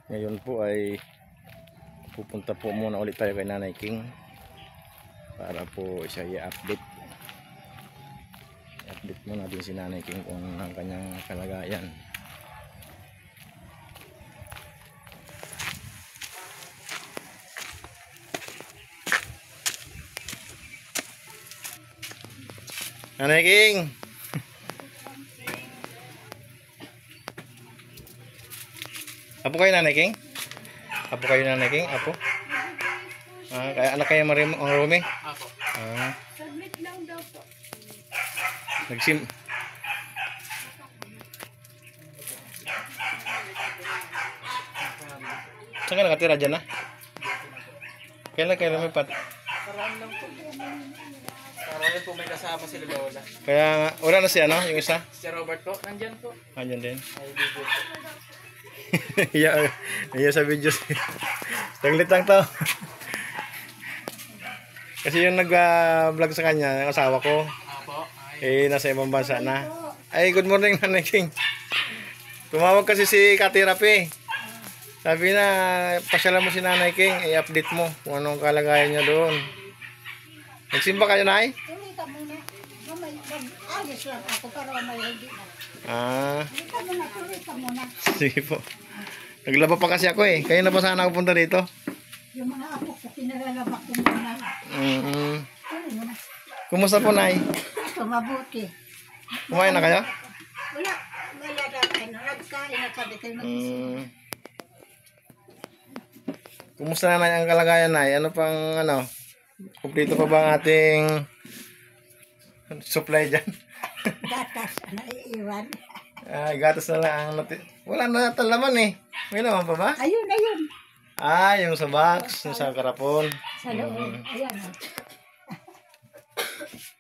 Ngayon po ay pupunta po muna ulit tayo kay Nanay King para po siya i-update. I-update muna natin si Nanay King kung ang kanyang kalagayan. Nanay King! Apo kayo Nanay King? Apo kayo Nanay King? Apo? Kaya anak kayo ang Rumi? Apo. Submit lang daw po. Nagsim... Saan ka nakatira dyan na? Kailan may pat? Parang lang po. Parang po may kasama sila Lola. Kaya nga, wala na si ano, yung isa? Si Robert po, nandyan po. Andyan din. Ay, di po. Iya sa video. Taglit lang to. Kasi yung nag-vlog sa kanya, yung asawa ko, Apo. nasa ibang bansa na. Ay, good morning Nanay King. Tumawag kasi si Katirapi. Sabi na, pasyalan mo si Nanay King, i-update mo kung anong kalagayan niya doon. Nagsimba kayo, Nay? Hindi ka muna. Mag-ayos lang ako para may hindi na. Hindi ka muna, tuloy ka muna. Sige po. Naglaba pa kasi ako Kaya na pa sana ako punta dito. Yung mga apo ko, pinalalabak ko muna. Tuloy muna. Kumusta po, Nay? Ito, mabuti. Kumain na kayo? Wala na, nagkain na kami kayo mag-isip. Kumusta na, Nay, ang kalagayan, Nay? Ano pang, kumpleto pa ba ang ating supply dyan? Gatas, naiiwan. Gatas na lang ang wala na natin laman May laman pa ba? Ayun. Yung sa box, yung sa karapon. Sa loob. Ayan.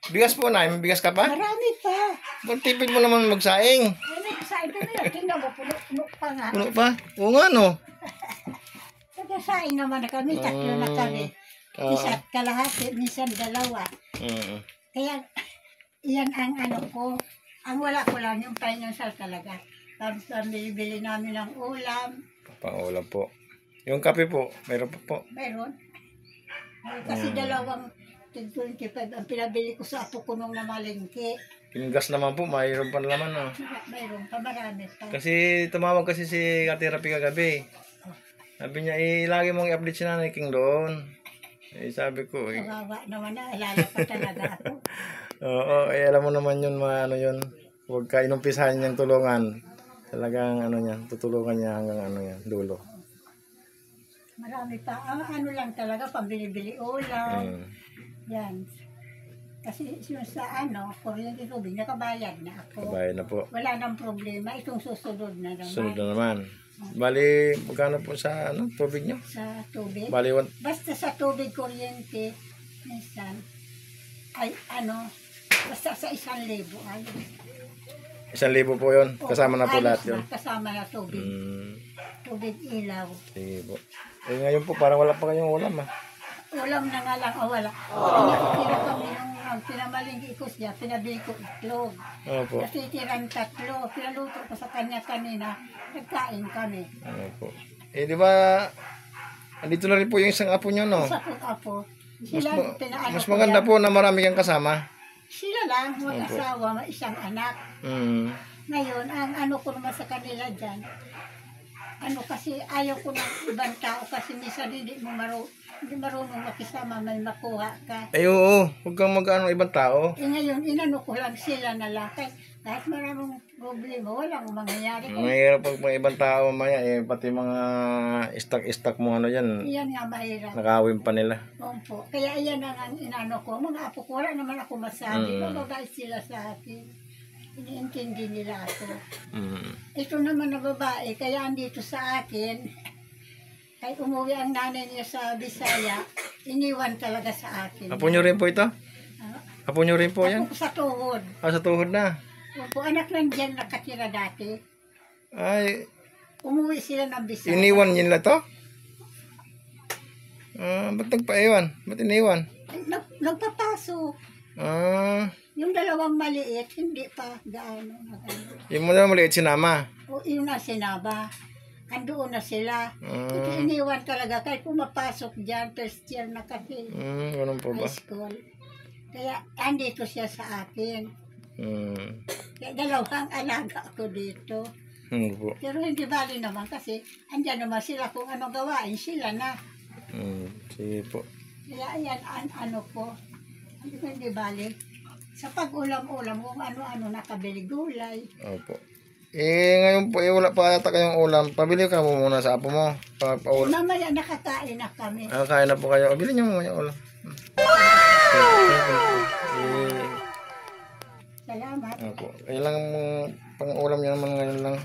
Bigas po, Nay. May bigas ka pa? Marami pa. Ba't tipid mo naman magsaing? Ano sa ito na yun? Tingnan mo, puno pa nga. Puno pa? Oo nga, no? Nagsasain naman na kami, tatlo na kami. Isa't kalahati, minsan dalawa. Kaya, iyan ang ko. Ang wala ko lang yung financial talaga. Tapos bili namin ng ulam. Pang-ulam po. Yung kape po, mayroon po. Meron. Kasi dalawang 25 ang pinabili ko sa apo ko nung namalengke. Yung gas naman po, mayroon pa naman, no? Meron pa, marami pa. Kasi tumawag kasi si Katirapi kagabi. Sabi niya, lagi mong i-update si Nanay King doon. Sabi ko, Kawawa naman na, alala pa talaga ako. Oo, alam mo naman yun, yun. Huwag ka inumpisahan niyang tulungan. Talagang, tutulungan niya hanggang dulo. Marami pa. Ang lang talaga, pambili-bili ulam. Yan. Kasi sa kuryente tubig, nakabayad na ako. Kabayan na po. Wala nang problema. Itong susunod na naman. Sunod na naman. Bali, magkano po sa tubig niyo? Sa tubig? Bali, Basta sa tubig, kuryente, minsan, ay basta sa 1,000 ay. 1,000 po yun. Kasama na po lahat yun. Kasama na tubig. Tubig ilaw. Sige po. Ngayon po, parang wala pa kayong ulam Ulam na nga lang, wala. Pinakitira kami nung pinamalinggi ko siya, pinabili ko itlog. Opo. Kasi tirang 3, pinaluto ko sa kanya kanina, nagkain kami. Opo. Di ba, andito na rin po yung isang apo nyo, no? Sa apo, sila Mas maganda po na marami kang kasama. Sila lang, mag-asawa, isang anak. Ngayon, ang ko naman sa kanila dyan, kasi ayaw ko ng ibang tao kasi minsan hindi marunong makisama, may makuha ka. Oo, huwag kang ibang tao. Ngayon, inano ko lang sila na lang. Kahit maraming problema, walang mangyayari. Mahirap pag mga ibang tao mamaya, pati mga stock mo yan. Iyan nga mahirap. Nakawin pa nila. Opo. Kaya iyan ang inano ko. Mga apo ko, wala naman ako masabi. Mababait sila sa akin. Iniintindi nila ako. Ito naman na babae, kaya andito sa akin, kahit umuwi ang nanay niya sa Bisaya, iniwan talaga sa akin. Apo nyo rin po ito? Apo nyo rin po yan? Apo ko sa tuhod. Sa tuhod na? Opo, anak lang dyan nakatira dati. Ay, Umuwi sila ng Bisaya. iniwan nila to? Ba't nagpaiwan? Ba't iniwan? Nagpapasok. Yung dalawang maliit, hindi pa gaano. Yung mo na maliit sinama. O yung nasa Sinaba. andoon na sila. Ito iniwan talaga kahit pumapasok dyan, first year na kasi Ganun po ba? high school. Kaya andito siya sa akin. Kaya dalawang alaga ako dito. Po. Pero hindi bali naman kasi andyan naman sila kung ano gawain sila na. Sige po. Kaya ayan, ano po, hindi bali. Sa pag-ulam-ulam, kung ano-ano nakabili gulay. Opo. Ngayon po, wala pa yata kayong ulam. Pabili ka mo muna sa apo mo. Mamaya nakakain na kami. Kain na po kayo. Bili niyo muna yung ulam. Salamat. Opo. Kailangan mo pang-ulam niya naman ngayon lang.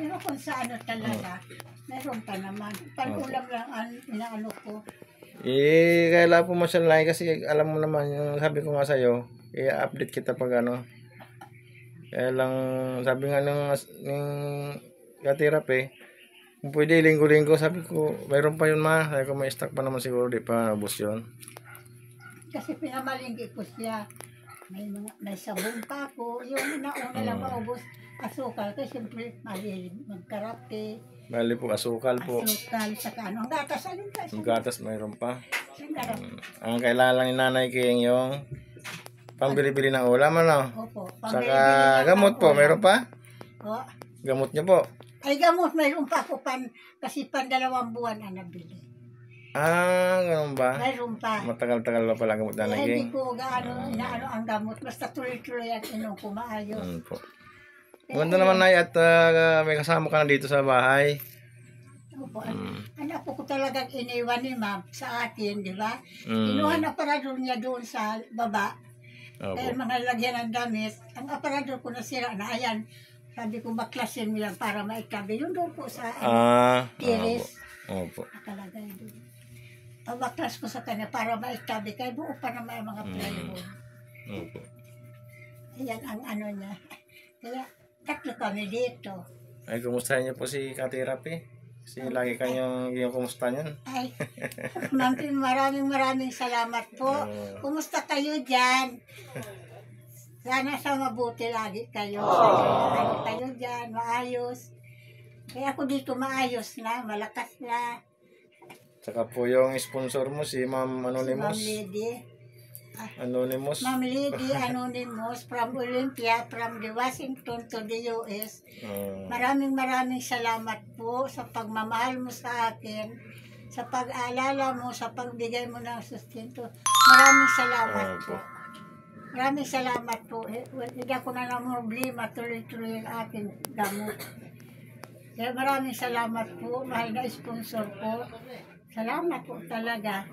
Pero kung sa ano talaga, meron pa naman. Pag-ulam lang ang inaano ko. Kailangan po masyalay kasi alam mo naman, yung sabi ko nga sa'yo, i-update kita pag ano. Kaya lang, sabi nga ng ka-therapy, kung pwede linggo-linggo, sabi ko, mayroon pa yun ma. Sabi ko, may stock pa naman siguro, di pa ubos yun. Kasi pinamalinggi ko siya. May sabon pa ako. Yung nauna lang maubos, asukal. Kasi siyempre, mali magkarape. Bali po, asukal po. Asukal, saka ano, ang gatas. Alin ka? Yung gatas, mayroon pa. Ang Ang kailangan lang ni Nanay King yung pambili-bili ng ulam, ano? Opo. Saka gamot po, mayroon pa? O, Gamot niyo po. ay gamot, mayroon pa ako kasi 2 buwan na nabili. Ganun ba? Mayroon pa. Matagal-tagal pa pala gamot Nanay King. Hindi ko gaano inaano ang gamot. Basta tuloy-tuloy ang inom ko maayos. Po. Ganda naman Nay at may kasama ka na dito sa bahay. Opo. Anak ko talagang iniwan ni ma'am sa akin, di ba? Kinuha na aparador niya doon sa baba. Kaya mga lagyan ng damit. Ang aparador ko nasira na, ayan. Sabi ko, baklasin mo yan para maitabi. Yun doon po sa tiris. Opo. Nakalagay doon. Pabaklas ko sa kanya para maitabi. Kaya buo pa naman ang mga plywood. Opo. Ayan ang ano niya. Kaya, 3 kami dito. Ay, kumustahin niyo po si ka-therapy? Kasi lagi kanyang yung kumusta niyan. Ay, ma'am, maraming salamat po. Kumusta kayo dyan? Sana sa mabuti lagi kayo. Sana kayo dyan, maayos. Kaya ako dito maayos na, malakas na. Saka po yung sponsor mo, si Ma'am Anonymous. Si Ma'am Lady. Anonymous. Ma'am Lady Anonymous from Olympia, from the Washington to the US. Maraming salamat po sa pagmamahal mo sa akin, sa pag-aalala mo, sa pagbigay mo ng sustento. Maraming salamat po. Maraming salamat po. Hindi ako na ng problema, tuloy-tuloy ang aking gamot. Kaya maraming salamat po, mahal na sponsor po. Salamat po talaga.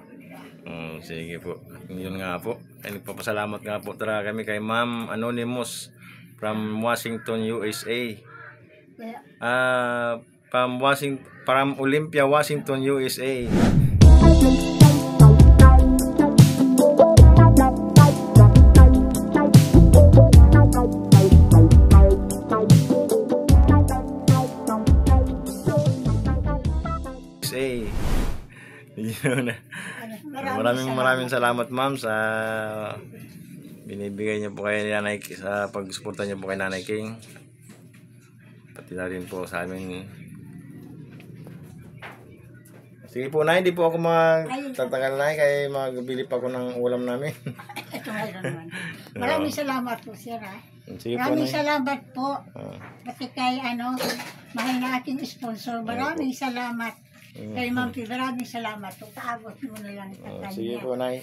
Sige po. Yun nga po. Ay, nagpapasalamat nga po talaga kami kay Ma'am Anonymous from Washington, USA. From Olympia, Washington, USA. Maraming salamat ma'am sa binibigay niyo po kay Nanay sa pag-suporta niyo po kay Nanay King. Pati na rin po sa amin. Sige po Nay, hindi po ako magtatagal na kay magbili pa ako ng ulam namin. Ito naman. Maraming salamat po sir ha. Sige maraming po, salamat po. Kasi kay mahal na aking sponsor. Maraming salamat. Kay Ma'am P, maraming salamat po. Paabot mo na lang sa kanya. Sige po, Nay.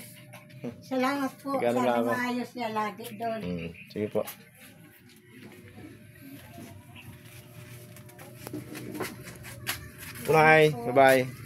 Salamat po. Sana maayos niya lagi doon. Sige po. Nay, bye-bye.